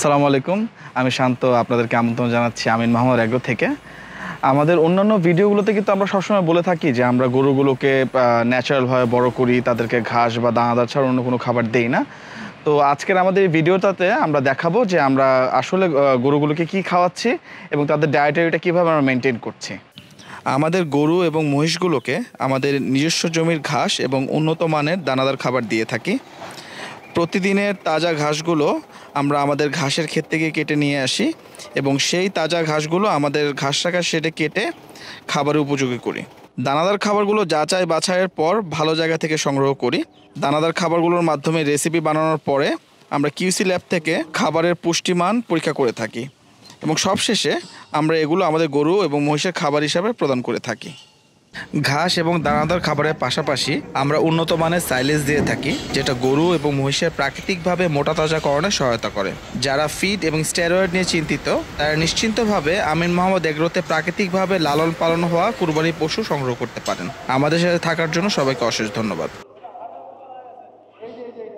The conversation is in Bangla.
আসসালামু আলাইকুম। আমি শান্ত আপনাদেরকে আমন্ত্রণ জানাচ্ছি আমিন মাহমুদ এগ্রো থেকে। আমাদের অন্যান্য ভিডিওগুলোতে কিন্তু আমরা সবসময় বলে থাকি যে আমরা গরুগুলোকে ন্যাচারালভাবে বড় করি, তাদেরকে ঘাস বা দানাদার ছাড়া অন্য কোনো খাবার দেই না। তো আজকের আমাদের এই ভিডিওটাতে আমরা দেখাবো যে আমরা আসলে গরুগুলোকে কি খাওয়াচ্ছি এবং তাদের ডায়েটারিটা কীভাবে আমরা মেনটেন করছি। আমাদের গরু এবং মহিষগুলোকে আমাদের নিজস্ব জমির ঘাস এবং উন্নত মানের দানাদার খাবার দিয়ে থাকি। প্রতিদিনের তাজা ঘাসগুলো আমরা আমাদের ঘাসের ক্ষেত থেকে কেটে নিয়ে আসি এবং সেই তাজা ঘাসগুলো আমাদের ঘাস রাখার শেডে কেটে খাবারের উপযোগী করি। দানাদার খাবারগুলো যাচাই বাছাইয়ের পর ভালো জায়গা থেকে সংগ্রহ করি। দানাদার খাবারগুলোর মাধ্যমে রেসিপি বানানোর পরে আমরা কিউসি ল্যাব থেকে খাবারের পুষ্টিমান পরীক্ষা করে থাকি এবং সবশেষে আমরা এগুলো আমাদের গরু এবং মহিষের খাবার হিসাবে প্রদান করে থাকি। ঘাস এবং দানাদার খাবারের পাশাপাশি আমরা উন্নত মানের সাইলেজ দিয়ে থাকি, যেটা গরু এবং মহিষের প্রাকৃতিকভাবে মোটা তাজাকরণে সহায়তা করে। যারা ফিড এবং স্টেরয়েড নিয়ে চিন্তিত তারা নিশ্চিন্তভাবে আমিন মাহমুদ এগ্রোতে প্রাকৃতিকভাবে লালন পালন হওয়া কুরবানি পশু সংগ্রহ করতে পারেন। আমাদের সাথে থাকার জন্য সবাইকে অশেষ ধন্যবাদ।